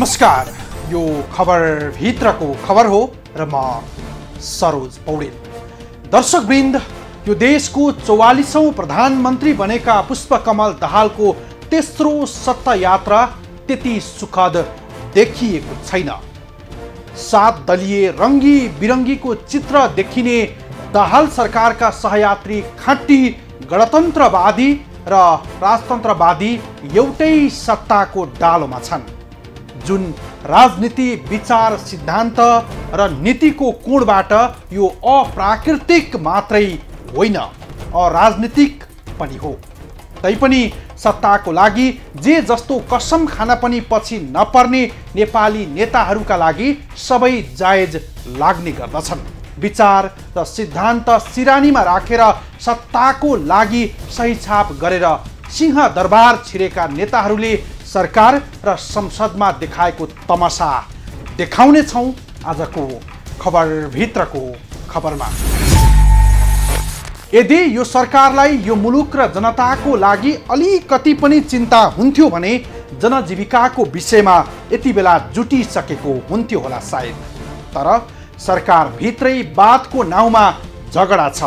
नमस्कार, यो खबर भित्रको खबर हो र म सरोज पौडेल। दर्शकवृन्द, यो देशको 44औं प्रधानमन्त्री बनेका पुष्पकमल दाहालको तेस्रो सत्ता यात्रा त्यति सुखद देखिएको छैन। 7 दलीय रङ्गी बिरङ्गीको चित्र देखिने दाहाल सरकारका सहयात्री खाँटी गणतन्त्रवादी र राजतन्त्रवादी एउटै सत्ताको डालोमा छन्, जुन राजनीति विचार सिद्धान्त र नीतिको कोणबाट यो अप्राकृतिक मात्रै होइन, अराजनीतिक पनि हो। तैपनि सत्ताको लागि जे जस्तो कसम खान पनि पछि नपर्ने नेपाली नेताहरूका लागि सबै जायज लाग्ने गर्दछन्। विचार र सिद्धान्त सिरानीमा राखेर सत्ताको लागि सही छाप गरेर सिंह दरबार छिरेका नेताहरूले सरकार र संसदमा देखाएको तमासा देखाउने छौं आजको खबर भित्रको खबरमा। यदि यो सरकारलाई यो मुलुक र जनताको लागि अलिकति पनि चिन्ता हुन्थ्यो भने जनजीविकाको विषयमा यति बेला जुटिसकेको हुन्थ्यो होला सायद। तर सरकार भित्रै बातको नाउँमा झगडा छ।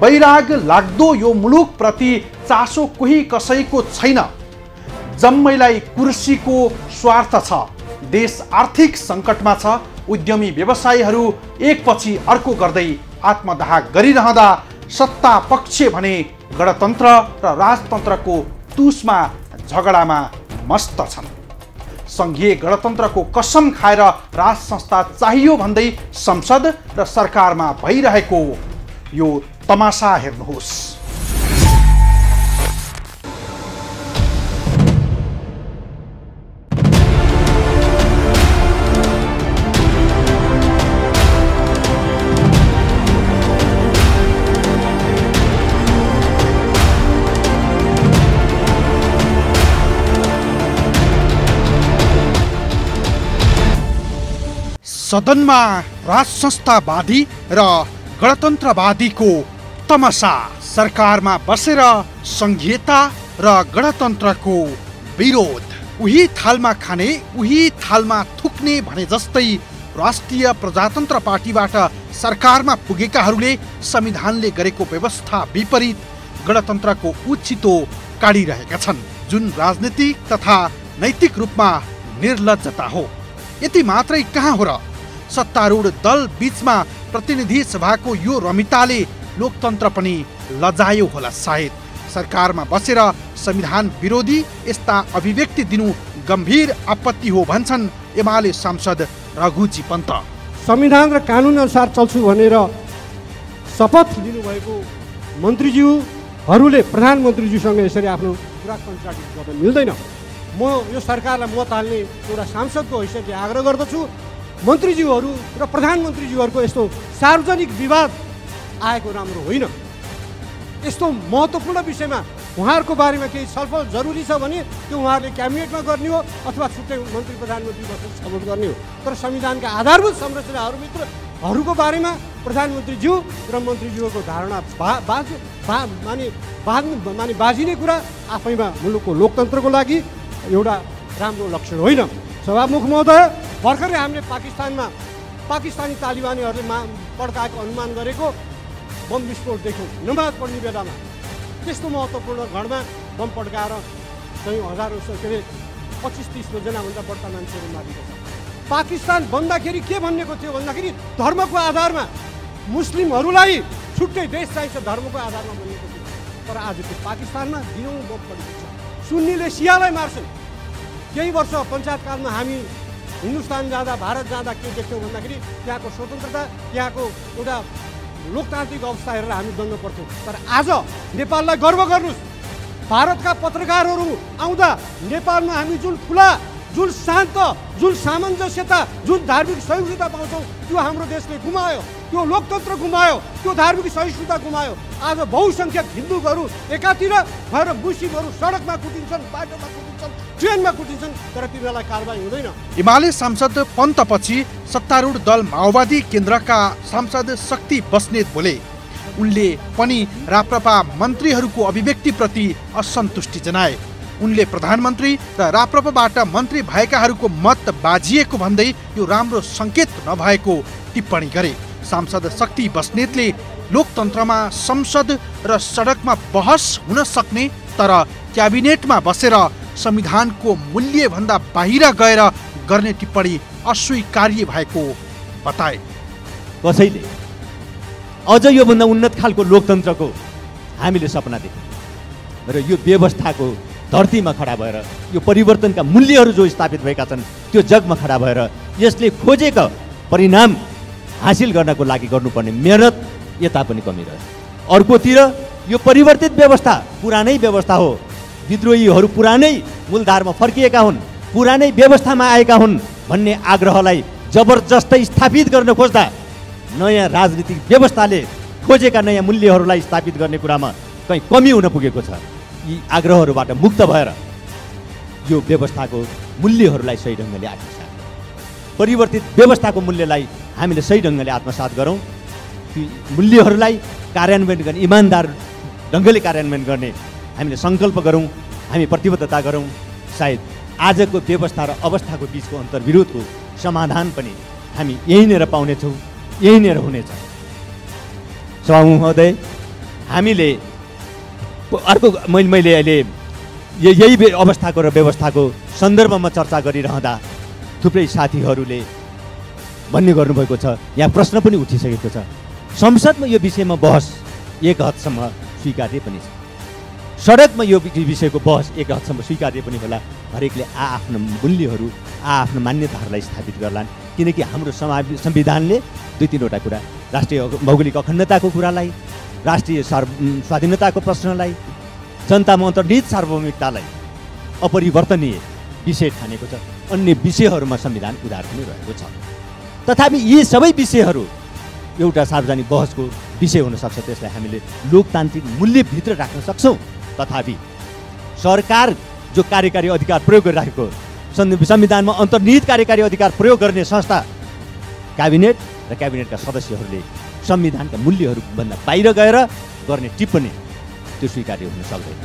वैराग लाग्दो यो मुलुक प्रति चासो कोही कसैको छैन। जम्मैलाई कुर्सीको स्वार्थ छ। देश आर्थिक सङ्कटमा छ। उद्यमी व्यवसायीहरू एकपछि अर्को गर्दै आत्मदाह गरिरहँदा सत्ता पक्ष भने गणतन्त्र र राजतन्त्रको तुसमा झगडामा मस्त छन्। सङ्घीय गणतन्त्रको कसम खाएर राज संस्था चाहियो भन्दै संसद र सरकारमा भइरहेको यो तमासा हेर्नुहोस्। सदनमा राज संस्थावादी र गणतन्त्रवादीको तमासा। सरकारमा बसेर संघीयता र गणतन्त्रको विरोध। उही थालमा खाने उही थालमा थुक्ने भने जस्तै राष्ट्रिय प्रजातन्त्र पार्टीबाट सरकारमा पुगेकाहरूले संविधानले गरेको व्यवस्था विपरीत गणतन्त्रको उचितो काडिरहेका छन्, जुन राजनीतिक तथा नैतिक रूपमा निर्लज्जता हो। यति मात्रै कहाँ हो र, सत्तारूढ दल बीचमा प्रतिनिधि सभाको यो रमिताले लोकतन्त्र पनि लजायो होला सायद। सरकारमा बसेर संविधान विरोधी यस्ता अभिव्यक्ति दिनु गम्भीर आपत्ति हो भन्छन् एमाले सांसद रघुजी पन्त। संविधान र कानुन अनुसार चल्छु भनेर शपथ लिनुभएको मन्त्रीज्यूहरूले प्रधानमन्त्रीज्यूसँग यसरी आफ्नो कुरा कन्ट्राडिक्ट गर्न मिल्दैन। म यो सरकारलाई मत हाल्ने एउटा सांसदको हैसियतले आग्रह गर्दछु, मन्त्रीज्यूहरू र प्रधानमन्त्रीज्यूहरूको यस्तो सार्वजनिक विवाद आएको राम्रो होइन। यस्तो महत्त्वपूर्ण विषयमा उहाँहरूको बारेमा केही छलफल जरुरी छ भने त्यो उहाँहरूले क्याबिनेटमा गर्ने हो अथवा छुट्टै मन्त्री प्रधानमन्त्री बसेर छलफल गर्ने हो। तर संविधानका आधारभूत संरचनाहरूको बारेमा प्रधानमन्त्रीज्यू र मन्त्रीज्यूहरूको धारणा बाजिने कुरा आफैमा मुलुकको लोकतन्त्रको लागि एउटा राम्रो लक्षण होइन। सभामुख महोदय, भर्खरै हामीले पाकिस्तानी तालिबानीहरूले पड्काएको अनुमान गरेको बम विस्फोट देख्यौँ नमाज पढ्ने बेलामा। त्यस्तो महत्त्वपूर्ण घरमा बम पड्काएर चाहिँ हजारौँ 25-30 जनाभन्दा बढ्ता मान्छेहरू मारिएको छ। पाकिस्तान बन्दाखेरि के भनिएको थियो भन्दाखेरि धर्मको आधारमा मुस्लिमहरूलाई छुट्टै देश चाहिन्छ, धर्मको आधारमा भनिएको थियो। तर आज त्यो पाकिस्तानमा दिनौँ बम पडेको छ। सुन्नीले सियालाई मार्छन्। केही वर्ष पञ्चायतकालमा हामी हिन्दुस्तान जाँदा, भारत जाँदा के देख्यौँ भन्दाखेरि त्यहाँको स्वतन्त्रता, त्यहाँको एउटा लोकतान्त्रिक अवस्था हेरेर हामी दङ्ग पर्थ्यौँ। तर आज नेपाललाई गर्व गर्नुहोस्, भारतका पत्रकारहरू आउँदा नेपालमा हामी जुन खुला, जुन शान्त, जुन सामञ्जस्यता, जुन धार्मिक सहिष्णुता पाउँछौँ त्यो हाम्रो देशले गुमायो। त्यो लोकतन्त्र गुमायो, त्यो धार्मिक सहिष्णुता गुमायो। आज बहुसङ्ख्यक हिन्दूहरू एकातिर भएर मुस्लिमहरू सडकमा कुटिन्छन्, बाटोमा कुटिन्छन्, ट्रेनमा कुटिन्छन्, तर तिनीहरूलाई कारबाही हुँदैन। एमाले सांसद पन्तपछि सत्तारूढ दल माओवादी केन्द्रका सांसद शक्ति बस्नेत बोले। उनले पनि राप्रपा मन्त्रीहरूको अभिव्यक्तिप्रति असन्तुष्टि जनाए। उनले प्रधानमन्त्री र राप्रपाबाट मन्त्री भएकाहरूको मत बाजिएको भन्दै यो राम्रो संकेत नभएको टिप्पणी गरे। सांसद शक्ति बस्नेतले लोकतन्त्रमा संसद र सडकमा बहस हुन सक्ने तर क्याबिनेटमा बसेर संविधानको मूल्यभन्दा बाहिर गएर गर्ने टिप्पणी अस्वीकार्य भएको बताए। कसैले अझ योभन्दा उन्नत खालको लोकतन्त्रको हामीले सपना देख्यौँ र यो व्यवस्थाको धरतीमा खडा भएर यो परिवर्तनका मूल्यहरू जो स्थापित भएका छन् त्यो जगमा खडा भएर यसले खोजेको परिणाम हासिल गर्नको लागि गर्नुपर्ने मेहनत यता पनि कमी रह्यो। अर्कोतिर यो परिवर्तित व्यवस्था पुरानै व्यवस्था हो, विद्रोहीहरू पुरानै मूलधारमा फर्किएका हुन्, पुरानै व्यवस्थामा आएका हुन् भन्ने आग्रहलाई जबरजस्ती स्थापित गर्न खोज्दा नयाँ राजनीतिक व्यवस्थाले खोजेका नयाँ मूल्यहरूलाई स्थापित गर्ने कुरामा कहीँ कमी हुन पुगेको छ। यी आग्रहहरूबाट मुक्त भएर यो व्यवस्थाको मूल्यहरूलाई सही ढङ्गले आत्मसात, परिवर्तित व्यवस्थाको मूल्यलाई हामीले सही ढङ्गले आत्मसात गरौँ। ती मूल्यहरूलाई कार्यान्वयन गर्ने, इमान्दार ढङ्गले कार्यान्वयन गर्ने हामीले सङ्कल्प गरौँ, हामी प्रतिबद्धता गरौँ। सायद आजको व्यवस्था र अवस्थाको बिचको अन्तर्विरोधको समाधान पनि हामी यहीँनिर पाउनेछौँ, यहीँनिर हुनेछ। सभामुख महोदय, हामीले अर्को मैले अहिले यही अवस्थाको र व्यवस्थाको सन्दर्भमा चर्चा गरिरहँदा थुप्रै साथीहरूले भन्ने गर्नुभएको छ, यहाँ प्रश्न पनि उठिसकेको छ। संसदमा यो विषयमा बहस एक हदसम्म स्वीकार्य पनि छ, सडकमा यो विषयको बहस एक हदसम्म स्वीकार्य पनि होला। हरेकले आफ्नो मूल्यहरू, आफ्नो मान्यताहरूलाई स्थापित गर्लान्, किनकि हाम्रो संविधानले दुई तीनवटा कुरा, राष्ट्रिय भौगोलिक अखण्डताको कुरालाई, राष्ट्रिय स्वाधीनताको प्रश्नलाई, जनतामा अन्तर्निहित सार्वभौमिकतालाई अपरिवर्तनीय विषय ठानेको छ। अन्य विषयहरूमा संविधान उधार पनि रहेको छ। तथापि यी सबै विषयहरू एउटा सार्वजनिक बहसको विषय हुन सक्छ, त्यसलाई हामीले लोकतान्त्रिक मूल्यभित्र राख्न सक्छौँ। तथापि सरकार जो कार्यकारी अधिकार प्रयोग गरिराखेको, संविधानमा अन्तर्निहित कार्यकारी अधिकार प्रयोग गर्ने संस्था क्याबिनेट र क्याबिनेटका सदस्यहरूले संविधानका मूल्यहरूभन्दा बाहिर गएर गर्ने टिप्पणी त्यो स्वीकार्य हुन सक्दैन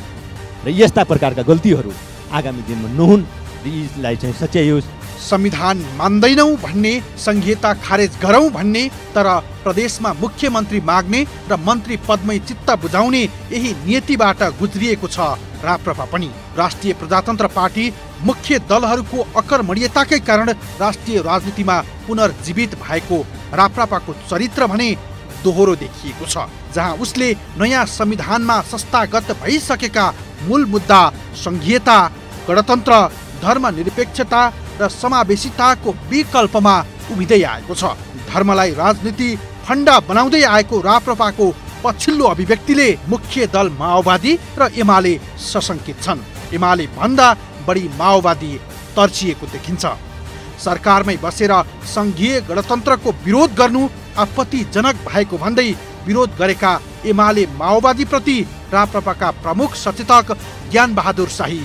र यस्ता प्रकारका गल्तीहरू आगामी दिनमा नहुन्, यसलाई चाहिँ सच्याइयोस्। संविधान मान्दैनौँ भन्ने, संहिता खारेज गरौँ भन्ने, तर प्रदेशमा मुख्यमन्त्री माग्ने र मन्त्री पदमै चित्त बुझाउने यही नीतिबाट गुज्रिएको छ राप्रपा पनि। राष्ट्रिय प्रजातन्त्र पार्टी मुख्य दलहरूको अकर्मण्यताकै कारण राष्ट्रिय राजनीतिमा पुनर्जीवित भएको राप्रपाको चरित्र भने दोहोरो देखिएको छ, जहाँ उसले नयाँ संविधानमा संस्थागत भइसकेका मूल मुद्दा संघीयता, गणतन्त्र, धर्मनिरपेक्षता र समावेशिताको विकल्पमा उभिँदै आएको छ। धर्मलाई राजनीति फण्डा बनाउँदै आएको राप्रपाको पछिल्लो अभिव्यक्तिले मुख्य दल माओवादी र एमाले सशङ्कित छन्। एमाले भन्दा बढी माओवादी तर्चिएको देखिन्छ। सरकारमै बसेर संघीय गणतन्त्रको विरोध गर्नु आपत्तिजनक भएको भन्दै विरोध गरेका एमाले माओवादीप्रति राप्रपाका प्रमुख सचेतक ज्ञानबहादुर शाही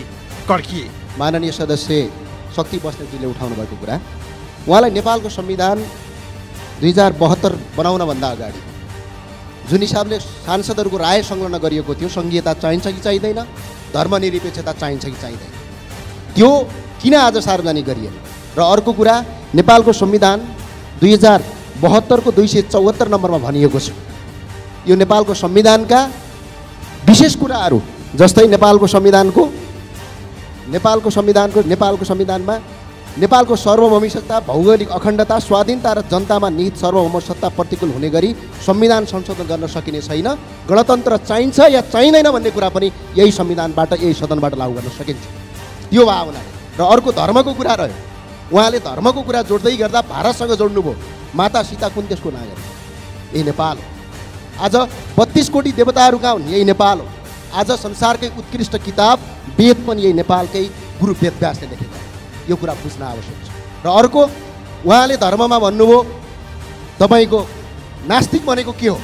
कड्किए। माननीय सदस्य शक्ति बस्नेतजीले उठाउनु भएको कुरा, उहाँलाई नेपालको संविधान 2072 बनाउनभन्दा अगाडि जुन हिसाबले सांसदहरूको राय संलग्न गरिएको थियो, संघीयता चाहिन्छ कि चाहिँदैन, धर्मनिरपेक्षता चाहिन्छ कि चाहिँदैन, त्यो किन आज सार्वजनिक गरिएन? र अर्को कुरा, नेपालको संविधान 2072 को 274 नम्बरमा भनिएको छ, यो नेपालको संविधानका विशेष कुराहरू जस्तै नेपालको संविधानमा नेपालको सार्वभौमिक सत्ता, भौगोलिक अखण्डता, स्वाधीनता र जनतामा निहित सार्वभौम सत्ता प्रतिकूल हुने गरी संविधान संशोधन गर्न सकिने छैन, गणतन्त्र चाहिन्छ या चाहिँदैन भन्ने कुरा पनि यही संविधानबाट, यही सदनबाट लागू गर्न सकिन्छ, यो भावना। र अर्को धर्मको कुरा रह्यो, उहाँले धर्मको कुरा जोड्दै गर्दा भारतसँग जोड्नुभयो। माता सीता कुन देशको नागरिक? यही नेपाल हो। आज 32 कोटी देवताहरू कहाँ हुन्? यही नेपाल हो। आज संसारकै उत्कृष्ट किताब वेद पनि यही नेपालकै गुरु वेदव्यासले लेखेका, यो कुरा बुझ्न आवश्यक छ। र अर्को, उहाँले धर्ममा भन्नुभयो तपाईँको नास्तिक भनेको के हो,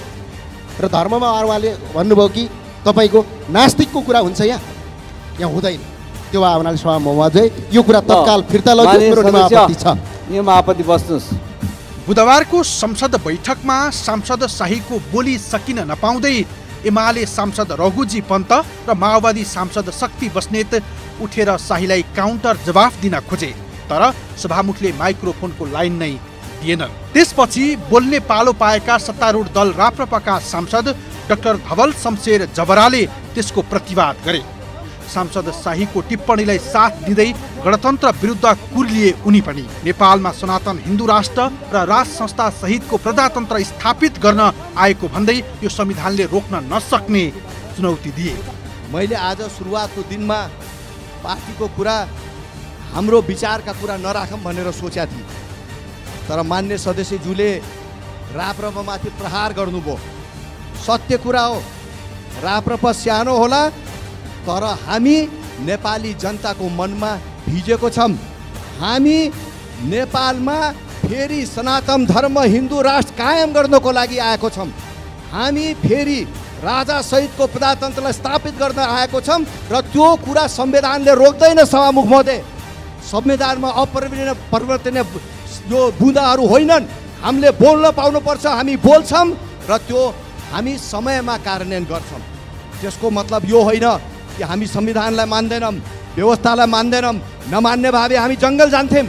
र धर्ममा उहाँले भन्नुभयो कि तपाईँको नास्तिकको कुरा हुन्छ यहाँ हुँदैन। त्यो भावनाले सभा महोदय यो कुरा तत्काल फिर्ता लग्यो, मेरो आपत्ति छ। यमा आपत्ति बस्नुस्। बुधबारको संसद बैठकमा सांसद शाहीको बोली सकिन नपाउँदै एमाले सांसद रघुजी पन्त र माओवादी सांसद शक्ति बस्नेत उठेर शाहीलाई काउन्टर जवाफ दिन खोजे, तर सभामुखले माइक्रोफोनको लाइन नै दिएनन्। त्यसपछि बोल्ने पालो पाएका सत्तारूढ दल राप्रपाका सांसद डाक्टर धवल शमशेर जबराले त्यसको प्रतिवाद गरे। सांसद शाहीको टिप्पणीलाई साथ दिँदै गणतन्त्र विरुद्ध कुर्लिए उनी पनि। नेपालमा सनातन हिन्दू राष्ट्र र राज संस्था सहितको प्रजातन्त्र स्थापित गर्न आएको भन्दै यो संविधानले रोक्न नसक्ने चुनौती दिए। मैले आज सुरुवातको दिनमा पार्टीको कुरा, हाम्रो विचारका कुरा नराखौँ भनेर सोचेको थिएँ, तर मान्य सदस्यज्यूले राप्रपामाथि प्रहार गर्नुभयो। सत्य कुरा हो, राप्रपा सानो होला, तर हामी नेपाली जनताको मनमा भिजेको छौँ। हामी नेपालमा फेरि सनातन धर्म हिन्दू राष्ट्र कायम गर्नको लागि आएको छौँ। हामी फेरि राजा सहितको प्रजातन्त्रलाई स्थापित गर्न आएको छौँ र त्यो कुरा संविधानले रोक्दैन। सभामुख महोदय, संविधानमा अपरिवर्तनीय यो बुँदाहरू होइनन्। हामीले बोल्न पाउनुपर्छ, हामी बोल्छौँ र त्यो हामी समयमा कार्यान्वयन गर्छौँ। त्यसको मतलब यो होइन कि हामी संविधानलाई मान्दैनौँ, व्यवस्थालाई मान्दैनौँ। नमान्ने भावे हामी जङ्गल जान्थ्यौँ,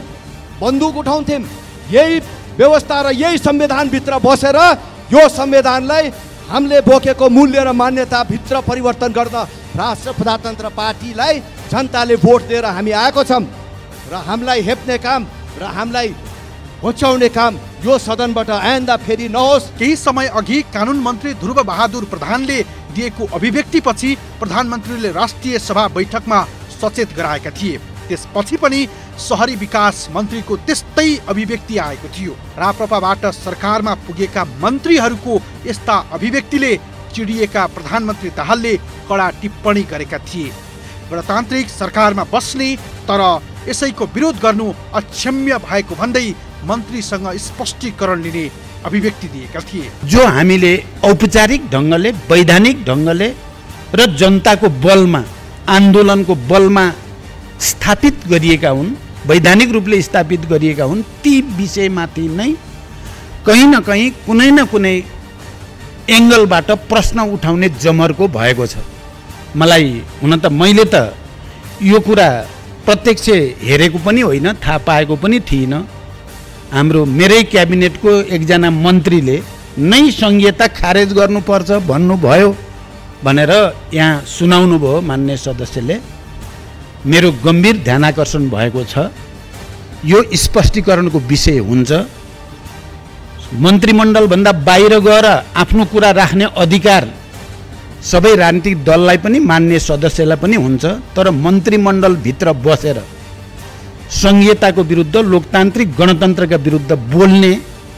बन्दुक उठाउँथ्यौँ। यही व्यवस्था र यही संविधानभित्र बसेर यो संविधानलाई हामीले बोकेको मूल्य र मान्यताभित्र परिवर्तन गर्न राष्ट्र प्रजातन्त्र पार्टीलाई जनताले भोट दिएर हामी आएको छौँ र हामीलाई हेप्ने काम र हामीलाई होच्याउने काम यो सदनबाट आइन्दा फेरि नहोस्। केही समय अघि कानुन मन्त्री ध्रुव बहादुर प्रधानले दिएको अभिव्यक्तिपछि प्रधानमन्त्रीले राष्ट्रिय सभा बैठकमा सचेत गराएका थिए। त्यसपछि पनि शहरी विकास मन्त्रीको त्यस्तै अभिव्यक्ति आएको थियो। राप्रपाबाट सरकारमा पुगेका मन्त्रीहरूको यस्ता अभिव्यक्तिले चिडिएका प्रधानमन्त्री दाहालले कडा टिप्पणी गरेका थिए। गणतान्त्रिक सरकारमा बस्ने तर यसैको विरोध गर्नु अक्षम्य भएको भन्दै मन्त्रीसँग स्पष्टीकरण लिने अभिव्यक्ति दिएका थिए। जो हामीले औपचारिक ढङ्गले, वैधानिक ढङ्गले र जनताको बलमा, आन्दोलनको बलमा स्थापित गरिएका हुन्, वैधानिक रूपले स्थापित गरिएका हुन्, ती विषयमाथि नै कहीँ न कहीँ कुनै न कुनै एङ्गलबाट प्रश्न उठाउने जमर्को भएको छ। मलाई हुन त मैले त यो कुरा प्रत्यक्ष हेरेको पनि होइन, थाहा पाएको पनि थिइनँ। हाम्रो मेरै क्याबिनेटको एकजना मन्त्रीले नै संहिता खारेज गर्नुपर्छ भन्नुभयो भनेर यहाँ सुनाउनु भयो मान्य सदस्यले। मेरो गम्भीर ध्यानाकर्षण भएको छ। यो स्पष्टीकरणको विषय हुन्छ। मन्त्रीमण्डलभन्दा बाहिर गएर आफ्नो कुरा राख्ने अधिकार सबै राजनीतिक दललाई पनि, मान्य सदस्यलाई पनि हुन्छ, तर मन्त्रीमण्डलभित्र बसेर संहिताको विरुद्ध, लोकतान्त्रिक गणतन्त्रका विरुद्ध बोल्ने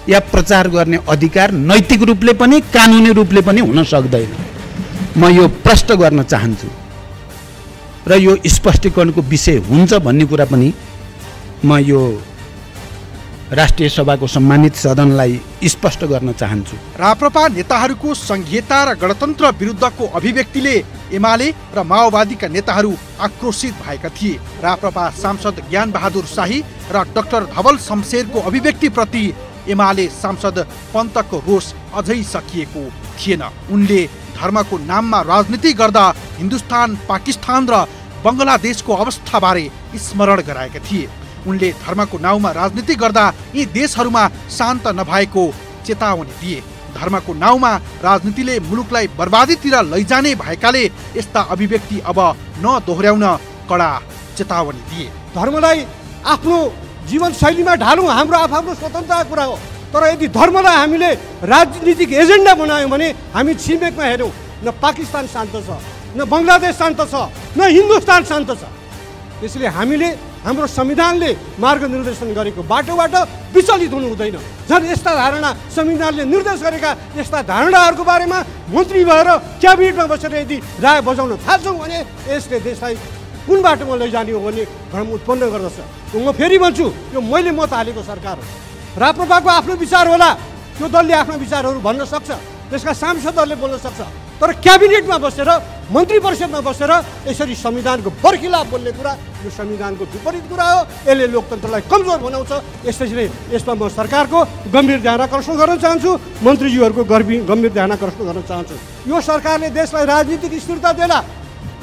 या प्रचार गर्ने अधिकार नैतिक रूपले पनि कानुनी रूपले पनि हुन सक्दैन। म यो प्रश्न गर्न चाहन्छु र यो स्पष्टीकरणको विषय हुन्छ भन्ने कुरा पनि म यो राष्ट्रिय सभाको सम्मानित सदनलाई स्पष्ट गर्न चाहन्छु। राप्रपा नेताहरूको संघीयता र गणतन्त्र विरुद्धको अभिव्यक्तिले एमाले र माओवादीका नेताहरू आक्रोशित भएका थिए। राप्रपा सांसद ज्ञान बहादुर शाही र डाक्टर धवल शमशेरको अभिव्यक्तिप्रति एमाले सांसद पन्तको रोष अझै सकिएको थिएन। उनले धर्मको नाममा राजनीति गर्दा हिन्दुस्तान, पाकिस्तान र बङ्गलादेशको अवस्थाबारे स्मरण गराएका थिए। उनले धर्मको नाउँमा राजनीति गर्दा यी देशहरूमा शान्त नभएको चेतावनी दिए। धर्मको नाउँमा राजनीतिले मुलुकलाई बर्बादीतिर लैजाने भएकाले यस्ता अभिव्यक्ति अब नदोहोर्याउन कडा चेतावनी दिए। धर्मलाई आफ्नो जीवनशैलीमा ढालौँ, हाम्रो आफ्नो स्वतन्त्रताको कुरा हो। तर यदि धर्मलाई हामीले राजनीतिक एजेन्डा बनायौँ भने हामी छिमेकमा हेरौँ, न पाकिस्तान शान्त छ, न बङ्गलादेश शान्त छ, न हिन्दुस्तान शान्त छ। त्यसैले हामीले हाम्रो संविधानले मार्गनिर्देशन गरेको बाटोबाट विचलित हुनु हुँदैन। झन् यस्ता धारणा, संविधानले निर्देश गरेका यस्ता धारणाहरूको बारेमा मन्त्री भएर क्याबिनेटमा बसेर यदि राय बजाउन थाल्छौँ भने यसले देशलाई कुन बाटोमा लैजाने हो भन्ने भ्रम उत्पन्न गर्दछ। म फेरि भन्छु, यो मैले मत हालेको सरकार हो। राप्रपाको आफ्नो विचार होला, त्यो दलले आफ्ना विचारहरू भन्न सक्छ, त्यसका सांसदहरूले बोल्न सक्छ। तर क्याबिनेटमा बसेर, मन्त्री परिषदमा बसेर यसरी संविधानको बर्खिलाफ बोल्ने कुरा यो संविधानको विपरीत कुरा हो। यसले लोकतन्त्रलाई कमजोर बनाउँछ। यसैले यसमा म सरकारको गम्भीर ध्यान आकर्षण गर्न चाहन्छु, मन्त्रीज्यूहरूको गम्भीर ध्यान आकर्षण गर्न चाहन्छु। यो सरकारले देशलाई राजनीतिक स्थिरता देला,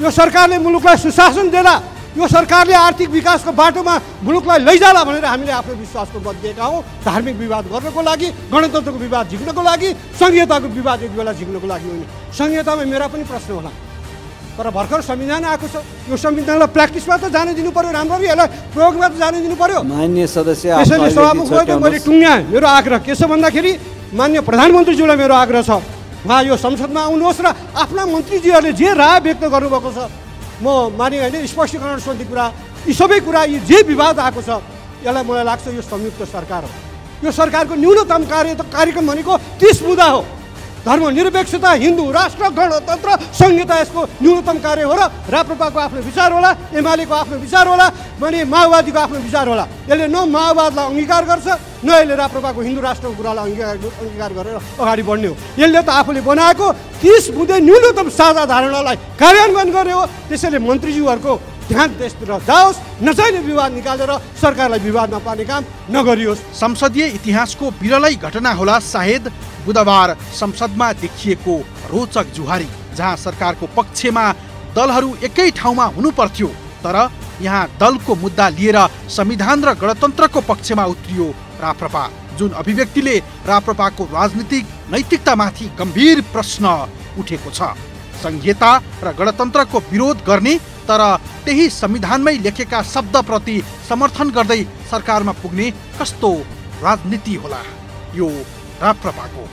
यो सरकारले मुलुकलाई सुशासन देला, यो सरकारले आर्थिक विकासको बाटोमा मुलुकलाई लैजाला भनेर हामीले आफ्नो विश्वासको मत दिएका हौँ। धार्मिक विवाद गर्नको लागि, गणतन्त्रको विवाद झिक्नको लागि, संहिताको विवाद एक बेला झिक्नको लागि होइन। संहितामा मेरा पनि प्रश्न होला, तर भर्खर संविधान आएको छ, यो संविधानलाई प्र्याक्टिसमा त जाने दिनु पर्यो, राम्ररी यसलाई प्रयोगमा त जाने दिनु पर्यो। मान्य सदस्य, त्यसैले सभामुखलाई मैले टुङ्ग्याएँ। मेरो आग्रह के छ भन्दाखेरि मान्य प्रधानमन्त्रीज्यूलाई मेरो आग्रह छ, उहाँ यो संसदमा आउनुहोस् र आफ्ना मन्त्रीजीहरूले जे राय व्यक्त गर्नुभएको छ, म माने होइन स्पष्टीकरण सम्बन्धी कुरा, यी सबै कुरा, यी जे विवाद आएको छ, यसलाई मलाई लाग्छ यो संयुक्त सरकार हो। यो सरकारको न्यूनतम कार्यक्रम भनेको 30 मुद्दा हो। धर्मनिरपेक्षता, हिन्दू राष्ट्र, गणतन्त्र, संहिता यसको न्यूनतम कार्य हो र राप्रपाको आफ्नो विचार होला, एमालेको आफ्नो विचार होला, भने माओवादीको आफ्नो विचार होला। यसले न माओवादलाई अङ्गीकार गर्छ, न यसले राप्रपाको हिन्दू राष्ट्रको कुरालाई अङ्गीकार गरेर अगाडि बढ्ने हो। यसले त आफूले बनाएको 30 बुँदे न्यूनतम साझा धारणालाई कार्यान्वयन गर्ने हो। त्यसैले मन्त्रीज्यूहरूको ध्यान त्यसतिर जाओस्, नचाहिने विवाद निकालेर सरकारलाई विवादमा पार्ने काम नगरियोस्। संसदीय इतिहासको विरलै घटना होला सायद बुधबार संसदमा देखिएको रोचक जुहारी, जहाँ सरकारको पक्षमा दलहरू एकै ठाउँमा हुनुपर्थ्यो, तर यहाँ दलको मुद्दा लिएर संविधान र गणतन्त्रको पक्षमा उत्रियो राप्रपा, जुन अभिव्यक्तिले राप्रपाको राजनीतिक नैतिकतामाथि गम्भीर प्रश्न उठेको छ। संहिता र गणतन्त्रको विरोध गर्ने तर त्यही संविधानमै लेखेका शब्दप्रति समर्थन गर्दै सरकारमा पुग्ने कस्तो राजनीति होला यो राप्रपाको।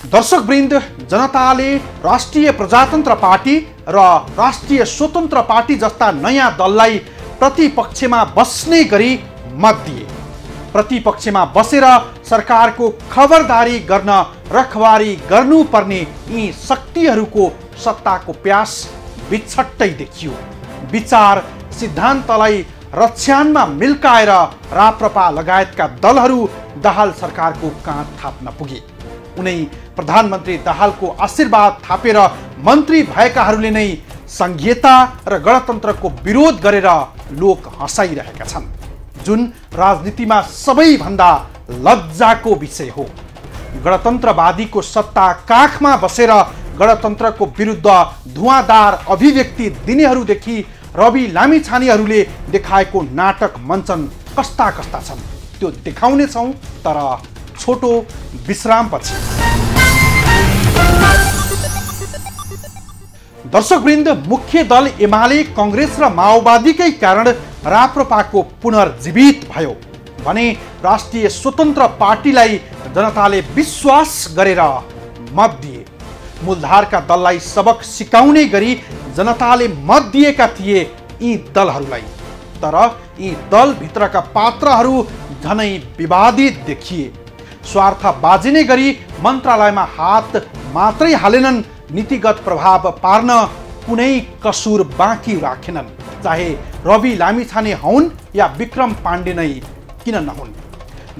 दर्शकवृन्द, जनताले राष्ट्रिय प्रजातन्त्र पार्टी र राष्ट्रिय स्वतन्त्र पार्टी जस्ता नयाँ दललाई प्रतिपक्षमा बस्ने गरी मत दिए। प्रतिपक्षमा बसेर सरकारको खबरदारी गर्न रखवारी गर्नुपर्ने यी शक्तिहरूको सत्ताको प्यास बिछट्टै देखियो। विचार सिद्धान्तलाई रक्षानमा मिल्काएर राप्रपा लगायतका दलहरू दाहाल सरकारको काँध थाप्न पुगे। उनै प्रधानमन्त्री दाहालको आशीर्वाद थापेर मन्त्री भएकाहरूले नै संहिता र गणतन्त्रको विरोध गरेर लोक हँसाइरहेका छन्, जुन राजनीतिमा सबैभन्दा लज्जाको विषय हो। गणतन्त्रवादीको सत्ता काखमा बसेर गणतन्त्रको विरुद्ध धुवाँदार अभिव्यक्ति दिनेहरूदेखि रवि लामिछानेहरूले देखाएको नाटक मञ्चन कस्ता कस्ता छन् त्यो देखाउनेछौँ, तर छोटो विश्रामपछि। दर्शकवृन्द, मुख्य दल एमाले, कांग्रेस र माओवादीकै कारण राप्रपाको पुनर्जीवित भयो भने राष्ट्रिय स्वतन्त्र पार्टीलाई जनताले विश्वास गरेर मत दिए। मूलधारका दललाई सबक सिकाउने गरी जनताले मत दिएका थिए यी दलहरूलाई, तर यी दलभित्रका पात्रहरू झनै विवादित देखिए। स्वार्थ बाजिने गरी मन्त्रालयमा हात मात्रै हालेनन्, नीतिगत प्रभाव पार्न कुनै कसुर बाँकी राखेनन्, चाहे रवि लामिछाने हुन् या विक्रम पाण्डे नै किन नहुन्।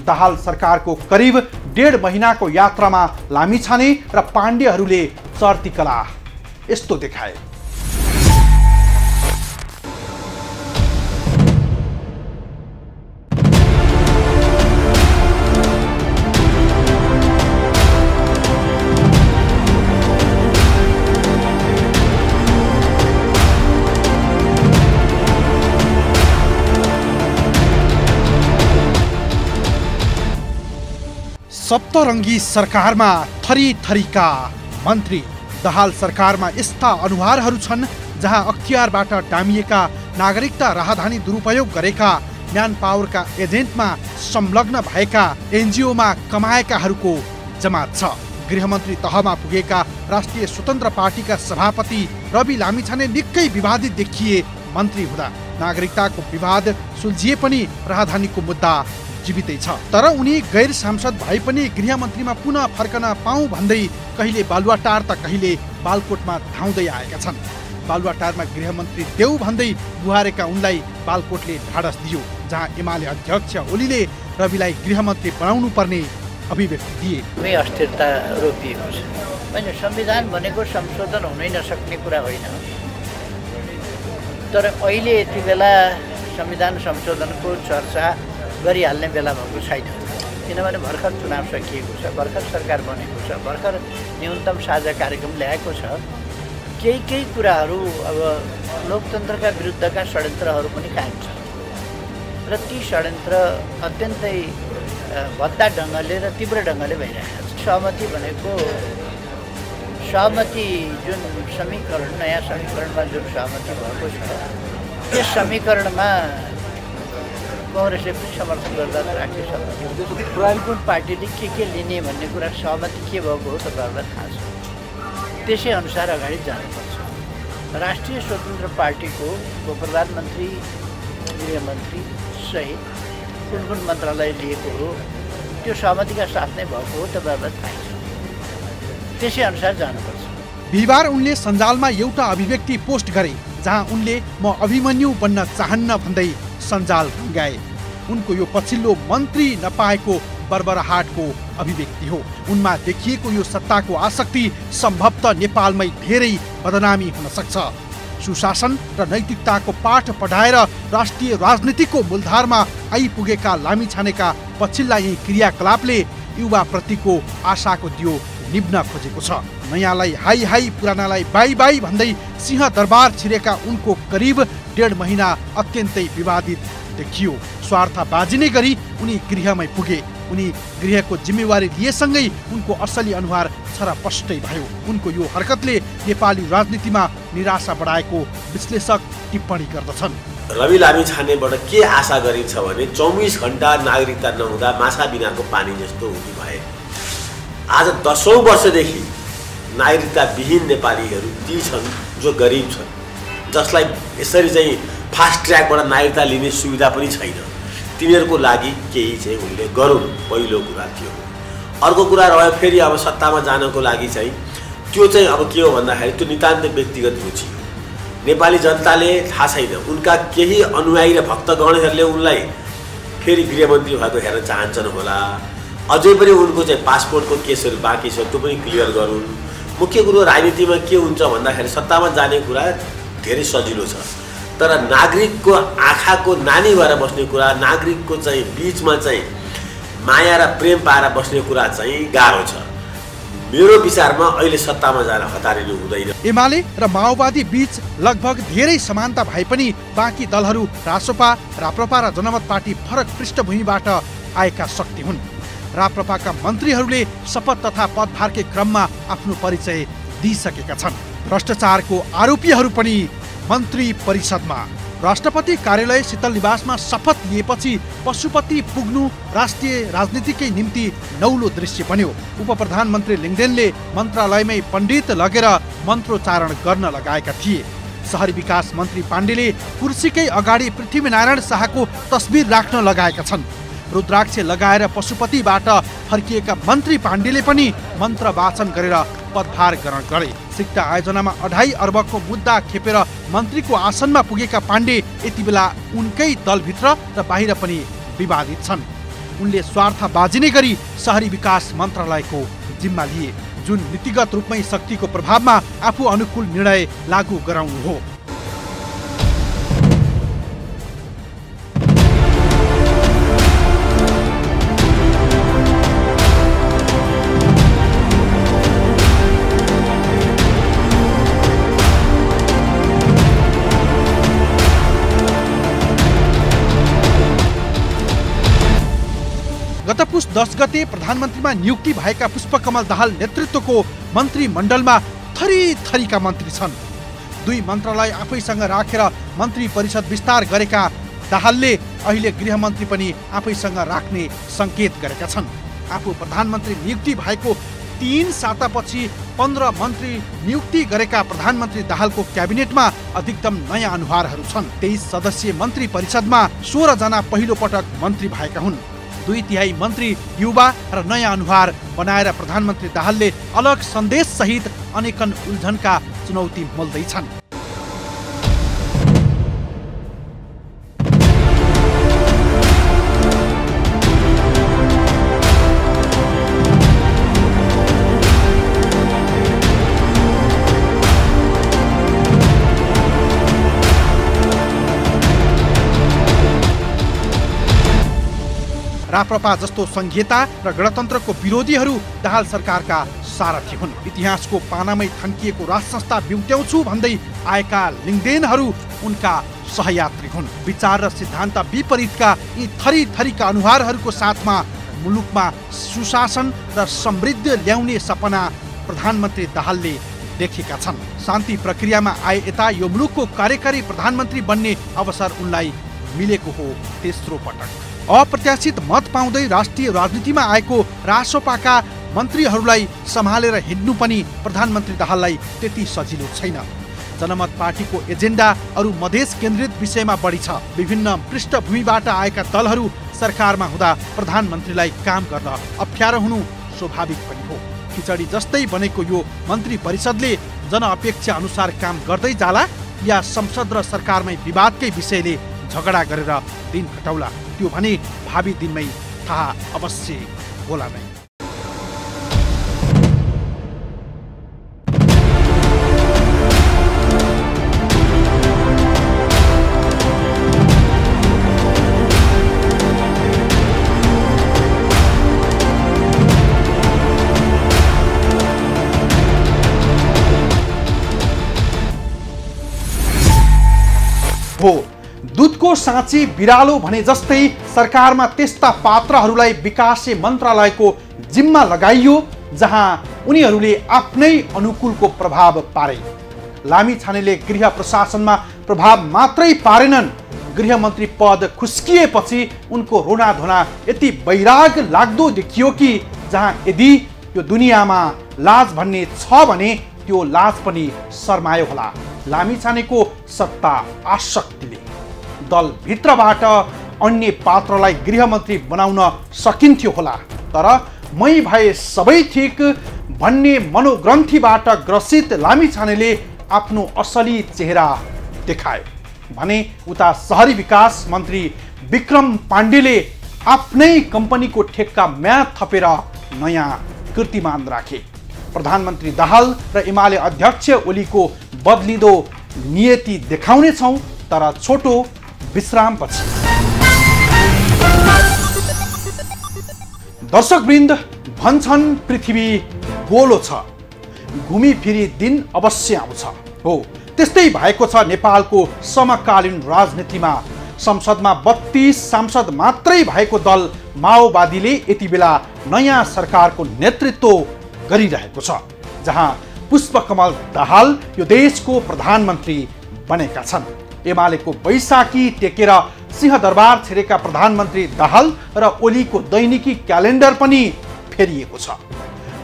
दाहाल सरकारको करिब 1.5 महिनाको यात्रामा लामिछाने र पाण्डेहरूले चर्ती कला यस्तो देखाए। सप्तरङ्गी सरकारमा थरी थरीका मन्त्री। दाहाल सरकारमा यस्ता अनुहारहरू छन् जहाँ अख्तियारबाट डामिएका, नागरिकता राहदानी दुरुपयोग गरेका, म्यान पावरका एजेन्टमा संलग्न भएका, एनजिओमा कमाएकाहरूको जमात छ। गृहमन्त्री तहमा पुगेका राष्ट्रिय स्वतन्त्र पार्टीका सभापति रवि लामिछाने निकै विवादित देखिए। मन्त्री हुँदा नागरिकताको विवाद सुल्झिए पनि राहदानीको मुद्दा जीवितै छ, तर उनी गैर सांसद भए पनि गृहमन्त्रीमा पुनः फर्कन पाऊँ भन्दै कहिले बालुवाटार त कहिले बालकोटमा धाउँदै आएका छन्। बालुवाटारमा गृहमन्त्री देऊ भन्दै गुहारेका उनलाई बालकोटले ढाडस दियो, जहाँ एमाले अध्यक्ष ओलीले रविलाई गृहमन्त्री बनाउनु पर्ने अभिव्यक्ति दिए। मै अस्थिरता रोपिएको छ। होइन, संविधान भनेको संशोधन हुनै नसक्ने कुरा होइन, तर अहिले यति बेला संविधान संशोधनको चर्चा गरिहाल्ने बेला भएको छैन। किनभने भर्खर चुनाव सकिएको छ, भर्खर सरकार बनेको छ, भर्खर न्यूनतम साझा कार्यक्रम ल्याएको छ। केही कुराहरू अब लोकतन्त्रका विरुद्धका षड्यन्त्रहरू पनि कायम छन् र ती षड्यन्त्र अत्यन्तै भद्दा ढङ्गले र तीव्र ढङ्गले भइरहेका छन्। सहमति जुन समीकरण, नयाँ समीकरणमा जुन सहमति भएको छ, त्यस समीकरणमा कांग्रेसले पनि समर्थन गर्दा राष्ट्रिय सहमति कुन पार्टीले के लिने भन्ने कुरा सहमति के भएको हो तपाईँहरूलाई थाहा छ। त्यसै अनुसार अगाडि जानुपर्छ। राष्ट्रिय स्वतन्त्र पार्टीको प्रधानमन्त्री, गृहमन्त्री सहित कुन मन्त्रालय लिएको हो त्यो सहमतिका साथ नै भएको हो, तपाईँहरूलाई थाहा छ। त्यसै अनुसार जानुपर्छ। बिहिबार उनले सञ्जालमा एउटा अभिव्यक्ति पोस्ट गरे जहाँ उनले म अभिमन्यु बन्न चाहन्न भन्दै सञ्जाल रङ्गाए। उनको यो पछिल्लो मन्त्री नपाएको बर्बरहाटको अभिव्यक्ति हो। उनमा देखिएको यो सत्ताको आसक्ति सम्भवतः नेपालमै धेरै बदनामी हुन सक्छ। सुशासन र नैतिकताको पाठ पढाएर राष्ट्रिय राजनीतिको मूलधारमा आइपुगेका लामिछानेका पछिल्ला यी क्रियाकलापले युवाप्रतिको आशाको दियो निभ्न खोजेको छ। नयाँलाई हाई हाई, पुरानालाई बाई बाई भन्दै सिंह दरबार छिरेका उनको करिब 1.5 महिना अत्यन्तै विवादित देखियो। स्वार्थबाजी नै गरी उनी गृहमै पुगे। उनी गृहको जिम्मेवारी लिएसँगै उनको असली अनुहार छरपष्टै भयो। उनको यो हरकतले नेपाली राजनीतिमा निराशा बढाएको विश्लेषक टिप्पणी गर्दछन्। रवि लामिछानेबाट के आशा गरिन्छ भने 24 घण्टा नागरिकता नहुँदा माछा बिनाको पानी जस्तो हुने भए। आज 10औं वर्षदेखि नागरिकता विहीन नेपालीहरू ती छन् जो गरिब छन्, जसलाई यसरी चाहिँ फास्ट ट्र्याकबाट नागरिकता लिने सुविधा पनि छैन। तिनीहरूको लागि केही चाहिँ उनले गरून्, पहिलो कुरा थियो। अर्को कुरा रह्यो फेरि अब सत्तामा जानको लागि चाहिँ त्यो चाहिँ अब के हो भन्दाखेरि त्यो नितान्त व्यक्तिगत रुचि हो। नेपाली जनताले थाहा छैन, उनका केही अनुयायी र भक्तगणहरूले उनलाई फेरि गृहमन्त्री भएको हेर्न चाहन्छन् होला। अझै पनि उनको चाहिँ पासपोर्टको केसहरू बाँकी छ, त्यो पनि क्लियर गरून्। मुख्य कुरो राजनीतिमा के हुन्छ भन्दाखेरि सत्तामा जाने कुरा धेरै सजिलो छ, तर नागरिकको आँखाको नानी भएर बस्ने कुरा, नागरिकको चाहिँ बिचमा चाहिँ माया र प्रेम पाएर बस्ने कुरा चाहिँ गाह्रो छ। मेरो विचारमा अहिले सत्तामा जान हतारिनु हुँदैन। एमाले र माओवादी बीच लगभग धेरै समानता भए पनि बाँकी दलहरू रासोपा, राप्रपा र जनमत पार्टी फरक पृष्ठभूमिबाट आएका शक्ति हुन्। राप्रपाका मन्त्रीहरूले शपथ तथा पदभारकै क्रममा आफ्नो परिचय दिइसकेका छन्। भ्रष्टाचारको आरोपीहरू पनि मन्त्री परिषदमा। राष्ट्रपति कार्यालय शीतल निवासमा शपथ लिएपछि पशुपति पुग्नु राष्ट्रिय राजनीतिकै निम्ति नौलो दृश्य बन्यो। उपप्रधानमन्त्री लिङ्गदेनले मन्त्रालयमै पण्डित लगेर मन्त्रोच्चारण गर्न लगाएका थिए। शहरी विकास मन्त्री पाण्डेले कुर्सीकै अगाडि पृथ्वीनारायण शाहको तस्बिर राख्न लगाएका छन्। रुद्राक्ष लगाएर पशुपतिबाट फर्किएका मन्त्री पाण्डेले पनि मन्त्र वाचन गरेर पदभार ग्रहण गरे। सिक्टा आयोजनामा 2.5 अर्बको मुद्दा खेपेर मन्त्रीको आसनमा पुगेका पाण्डे यति बेला उनकै दलभित्र र बाहिर पनि विवादित छन्। उनले स्वार्थबाजी नै गरी शहरी विकास मन्त्रालयको जिम्मा लिए, जुन नीतिगत रूपमै शक्तिको प्रभावमा आफू अनुकूल निर्णय लागू गराउनु हो। गत पुस 10 गते प्रधानमन्त्रीमा नियुक्ति भएका पुष्पकमल दाहाल नेतृत्वको मन्त्रीमण्डलमा थरी थरीका मन्त्री छन्। 2 मन्त्रालय आफैसँग राखेर मन्त्री परिषद विस्तार गरेका दाहालले अहिले गृहमन्त्री पनि आफैसँग राख्ने सङ्केत गरेका छन्। आफू प्रधानमन्त्री नियुक्ति भएको 3 सातापछि 15 मन्त्री नियुक्ति गरेका प्रधानमन्त्री दाहालको क्याबिनेटमा अधिकतम नयाँ अनुहारहरू छन्। 23 सदस्यीय मन्त्री परिषदमा 16 जना पहिलो पटक मन्त्री भएका हुन्। 2/3 मन्त्री युवा र नयाँ अनुहार बनाएर प्रधानमन्त्री दाहालले अलग सन्देश सहित अनेकन उल्झनका चुनौती मोल्दैछन्। राप्रपा जस्तो संघीयता र गणतन्त्रको विरोधीहरू दाहाल सरकारका सारथी हुन्। इतिहासको पानामै थन्किएको राज संस्था बिउट्याउँछु भन्दै आएका लिङ्गदेनहरू उनका सहयात्री हुन्। विचार र सिद्धान्त विपरीतका यी थरी थरीका अनुहारहरूको साथमा मुलुकमा सुशासन र समृद्धि ल्याउने सपना प्रधानमन्त्री दाहालले देखेका छन्। शान्ति प्रक्रियामा आए यता यो मुलुकको कार्यकारी प्रधानमन्त्री बन्ने अवसर उनलाई मिलेको हो तेस्रो पटक। अप्रत्याशित मत पाउँदै राष्ट्रिय राजनीतिमा आएको रासोपाका मन्त्रीहरूलाई सम्हालेर हिँड्नु पनि प्रधानमन्त्री दाहाललाई त्यति सजिलो छैन। जनमत पार्टीको एजेन्डा अरू मधेस केन्द्रित विषयमा बढी छ। विभिन्न पृष्ठभूमिबाट आएका दलहरू सरकारमा हुँदा प्रधानमन्त्रीलाई काम गर्न अप्ठ्यारो हुनु स्वाभाविक पनि हो। खिचडी जस्तै बनेको यो मन्त्री परिषदले जनअपेक्षा अनुसार काम गर्दै जाला या संसद र सरकारमै विवादकै विषयले झगडा गरेर दिन घटाउला, त्यो भने भावी दिनमै थाहा अवश्य होला नै। हो दूधको साँची बिरालो भने जस्तै सरकारमा त्यस्ता पात्रहरूलाई विकासे मन्त्रालयको जिम्मा लगाइयो जहाँ उनीहरूले आफ्नै अनुकूलको प्रभाव पारे। लामिछानेले गृह प्रशासनमा प्रभाव मात्रै पारेनन्, गृहमन्त्री पद खुस्किएपछि उनको रोनाधोना यति वैराग लाग्दो देखियो कि जहाँ यदि यो दुनियाँमा लाज भन्ने छ भने त्यो लाज पनि शर्मायो होला। लामिछानेको सत्ता आसक्तिले दलभित्रबाट अन्य पात्रलाई गृहमन्त्री बनाउन सकिन्थ्यो होला, तर मै भए सबै ठिक भन्ने मनोग्रन्थीबाट ग्रसित लामिछानेले आफ्नो असली चेहरा देखाए भने उता शहरी विकास मन्त्री विक्रम पाण्डेले आफ्नै कम्पनीको ठेक्का म्याद थपेर नयाँ कीर्तिमान राखे। प्रधानमन्त्री दाहाल र एमाले अध्यक्ष ओलीको बदलिँदो नियति देखाउने छौं, तर छोटो विश्रामपछि। दर्शकवृन्द, भन्छन् पृथ्वी गोलो छ, घुमिफिरी दिन अवश्य आउँछ। हो, त्यस्तै भएको छ नेपालको समकालीन राजनीतिमा। संसदमा 32 सांसद मात्रै भएको दल माओवादीले यति बेला नयाँ सरकारको नेतृत्व गरिरहेको छ, जहाँ पुष्पकमल दाहाल यो देशको प्रधानमन्त्री बनेका छन्। एमालेको बैशाखी टेकेर सिंहदरबार छिरेका प्रधानमन्त्री दाहाल र ओलीको दैनिकी क्यालेन्डर पनि फेरिएको छ।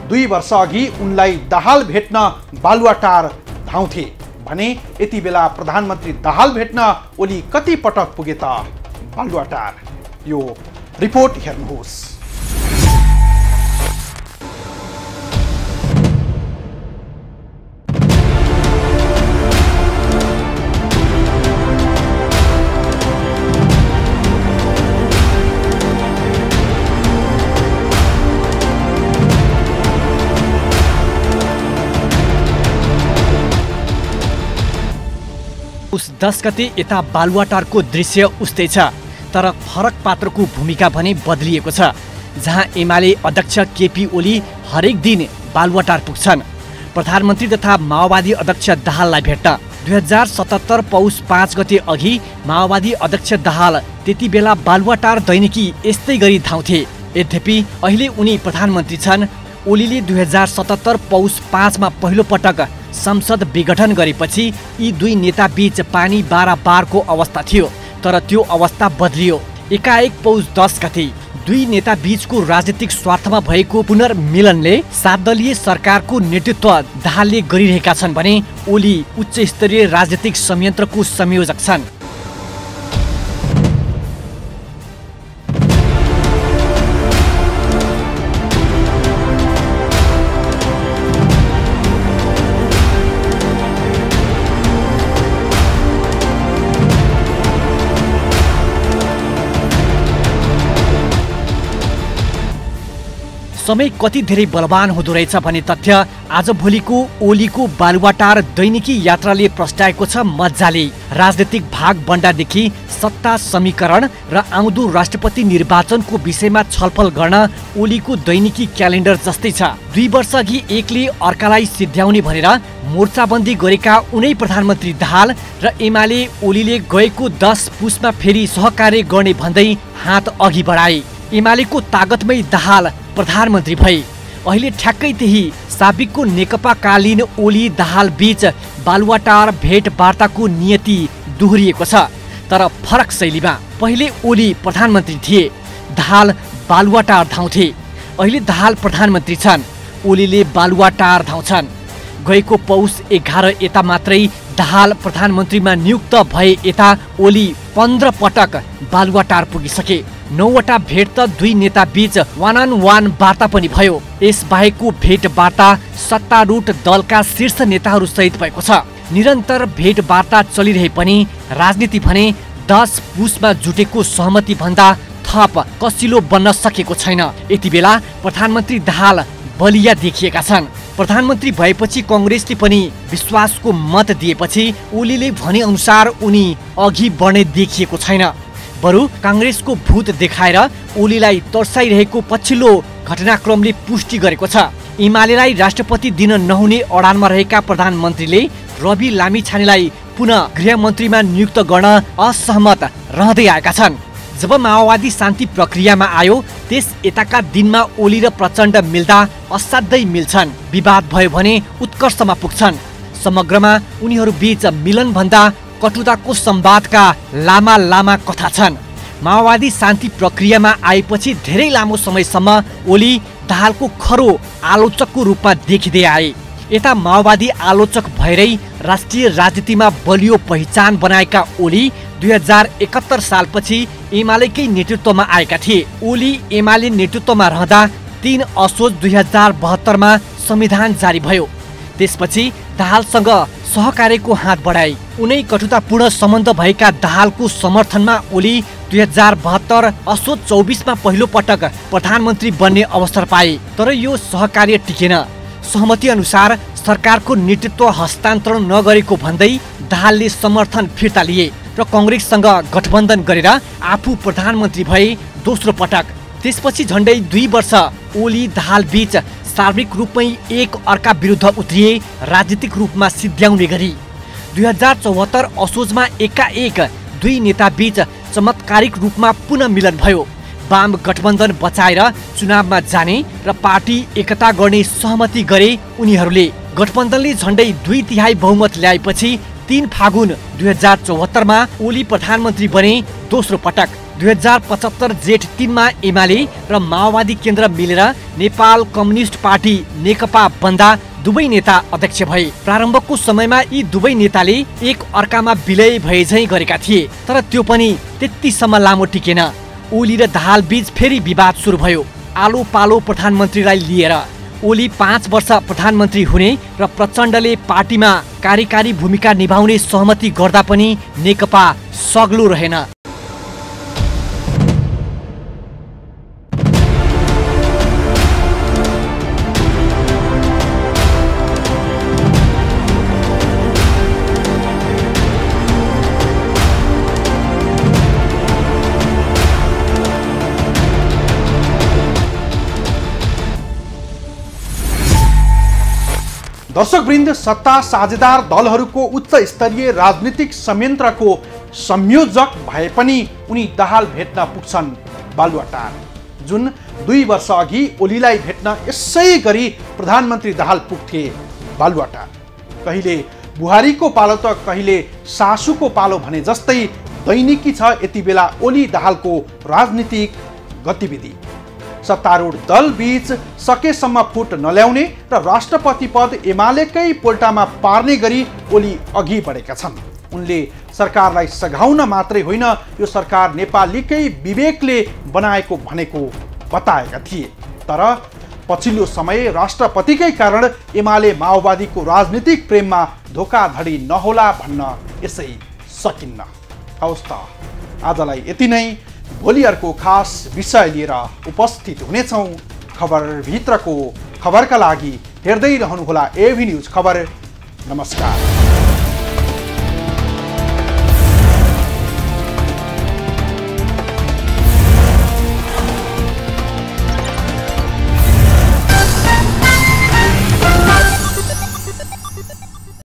2 वर्ष अघि उनलाई दाहाल भेट्न बालुवाटार धाउँथे भने यति बेला प्रधानमन्त्री दाहाल भेट्न ओली कति पटक पुगे त बालुवाटार? यो रिपोर्ट हेर्नुहोस्। उस 10 गते यता बालुवाटारको दृश्य उस्तै छ, तर फरक पात्रको भूमिका भने बदलिएको छ। जहाँ एमाले अध्यक्ष केपी ओली हरेक दिन बालुवाटार पुग्छन् प्रधानमन्त्री तथा माओवादी अध्यक्ष दाहाललाई भेट्न। 2077 पौष 5 गते अघि माओवादी अध्यक्ष दाहाल त्यति बेला बालुवाटार दैनिकी यस्तै गरी धाउँथे। यद्यपि अहिले उनी प्रधानमन्त्री छन्। ओलीले 2077 पौष 5 मा पहिलो पटक संसद विघटन गरेपछि यी दुई नेता बीच पानी बाराबारको अवस्था थियो, तर त्यो अवस्था बदलियो। एकाएक पौष 10 गते दुई नेता बीचको राजनीतिक स्वार्थमा भएको पुनर्मिलनले 7 दलीय सरकारको नेतृत्व दाहालले गरिरहेका छन् भने ओली उच्च स्तरीय राजनीतिक संयन्त्रको संयोजक छन्। समय कति धेरै बलवान हुँदो रहेछ भन्ने तथ्य आजभोलिको ओलीको बालुवाटार दैनिकी यात्राले प्रस्ट्याएको छ मजाले। राजनीतिक भाग बन्डादेखि सत्ता समीकरण र आउँदो राष्ट्रपति निर्वाचनको विषयमा छलफल गर्न ओलीको दैनिकी क्यालेन्डर जस्तै छ। 2 वर्ष अघि एकले अर्कालाई सिद्ध्याउने भनेर मोर्चाबन्दी गरेका उनै प्रधानमन्त्री दाहाल र एमाले ओलीले गएको 10 पुसमा फेरि सहकार्य गर्ने भन्दै हात अघि बढाए। एमालेको तागतमै दाहाल प्रधानमन्त्री भए। अहिले ठ्याक्कै त्यही साबिकको नेकपाकालीन ओली दाहाल बीच बालुवाटार भेटवार्ताको नियति दोहोरिएको छ, तर फरक शैलीमा। पहिले ओली प्रधानमन्त्री थिए, दाहाल बालुवाटार धाउँथे। अहिले दाहाल प्रधानमन्त्री छन्, ओलीले बालुवाटार धाउँछन्। गएको पौष 11 यता मात्रै दाहाल प्रधानमन्त्रीमा नियुक्त भए यता ओली 15 पटक बालुवाटार पुगिसके। 9 वटा भेट त दुई नेता बीच वान अन वान वार्ता पनि भयो। यसबाहेकको भेटवार्ता सत्तारूढ दलका शीर्ष नेताहरू सहित भएको छ। निरन्तर भेटवार्ता चलिरहे पनि राजनीति भने 10 पुसमा जुटेको सहमति भन्दा थप कसिलो बन्न सकेको छैन। यति बेला प्रधानमन्त्री दाहाल बलिया देखिएका छन्। प्रधानमन्त्री भएपछि कांग्रेसले पनि विश्वासको मत दिएपछि ओलीले भने अनुसार उनी अघि बढ्ने देखिएको छैन। बरु कांग्रेसको भूत देखाएर ओलीलाई तर्साइरहेको पछिल्लो घटनाक्रमले पुष्टि गरेको छ। एमालेलाई राष्ट्रपति दिन नहुने अडानमा रहेका प्रधानमन्त्रीले रवि लामिछानेलाई पुनः गृहमन्त्रीमा नियुक्त गर्न असहमत रहँदै आएका छन्। जब माओवादी शान्ति प्रक्रियामा आयो त्यस यताका दिनमा ओली र प्रचण्ड मिल्दा असाध्यै मिल्छन्। विवाद भयो भने उत्कर्षमा पुग्छन्। समग्रमा उनीहरू बीच मिलन भन्दा कटुताको संवादका लामा लामा कथा छन्। माओवादी शान्ति प्रक्रियामा आएपछि धेरै लामो समयसम्म ओली दाहालको खरो आलोचकको रूपमा देखिँदै आए। यता माओवादी आलोचक भएरै राष्ट्रिय राजनीतिमा बलियो पहिचान बनाएका ओली 2071 सालपछि एमालेकै नेतृत्वमा आएका थिए। ओली एमाले नेतृत्वमा रहँदा 3 असोज 2072 मा संविधान जारी भयो। त्यसपछि दाहालसँग सहकार्यको हात बढाए। उनै कटुतापूर्ण सम्बन्ध भएका दाहालको समर्थनमा ओली 2072 असोज 24 मा पहिलो पटक प्रधानमन्त्री बन्ने अवसर पाए। तर यो सहकार्य टिकेन। सहमति अनुसार सरकारको नेतृत्व हस्तान्तरण नगरेको भन्दै दाहालले समर्थन फिर्ता लिए र कांग्रेससँग गठबन्धन गरेर आफू प्रधानमन्त्री भए दोस्रो पटक। त्यसपछि झण्डै 2 वर्ष ओली दाहाल बीच सार्वजनिक रूपमै एक अर्का विरुद्ध उत्रिए, राजनीतिक रूपमा सिद्ध्याउने गरी। 2074 असोजमा एकाएक दुई नेता बीच चमत्कारिक रूपमा पुनः मिलन भयो। वाम गठबन्धन बचाएर चुनावमा जाने र पार्टी एकता गर्ने सहमति गरे उनीहरूले। गठबन्धनले झण्डै 2/3 बहुमत ल्याएपछि 3 फागुन 2074 मा ओली प्रधानमन्त्री बने दोस्रो पटक। 2075 जेठ 3 मा एमाले र माओवादी केन्द्र मिलेर नेपाल कम्युनिस्ट पार्टी नेकपा बन्दा दुवै नेता अध्यक्ष भए। प्रारम्भको समयमा यी दुवै नेताले एक अर्कामा विलय भए झैं गरेका थिए, तर त्यो पनि त्यतिसम्म लामो टिकेन। ओली र दाहाल बीच फेरि विवाद सुरु भयो। आलो पालो प्रधानमन्त्रीलाई लिएर ओली 5 वर्ष प्रधानमन्त्री हुने र प्रचण्डले पार्टीमा कार्यकारी भूमिका निभाउने सहमति गर्दा पनि नेकपा सग्लो रहेन। दर्शकवृन्द, सत्ता साझेदार दलहरूको उच्च स्तरीय राजनीतिक संयन्त्रको संयोजक भए पनि उनी दाहाल भेट्न पुग्छन् बालुवाटार। जुन 2 वर्ष अघि ओलीलाई भेट्न यसै गरी प्रधानमन्त्री दाहाल पुग्थे बालुवाटार। कहिले बुहारीको पालो त कहिले सासुको पालो भने जस्तै दैनिकी छ यति बेला ओली दाहालको राजनीतिक गतिविधि। सत्तारूढ दल बीच सकेसम्म फुट नल्याउने र राष्ट्रपति पद एमालेकै पोल्टामा पार्ने गरी ओली अघि बढेका छन्। उनले सरकारलाई सघाउन मात्रै होइन, यो सरकार नेपालीकै विवेकले बनाएको भनेको बताएका थिए। तर पछिल्लो समय राष्ट्रपतिकै कारण एमाले माओवादीको राजनीतिक प्रेममा धोकाधडी नहोला भन्न यसै सकिन्न। हवस् त, आजलाई यति नै। भोलि अर्को खास विषय लिएर उपस्थित हुनेछौँ। खबरभित्रको खबरका लागि हेर्दै रहनुहोला एभी न्युज खबर। नमस्कार।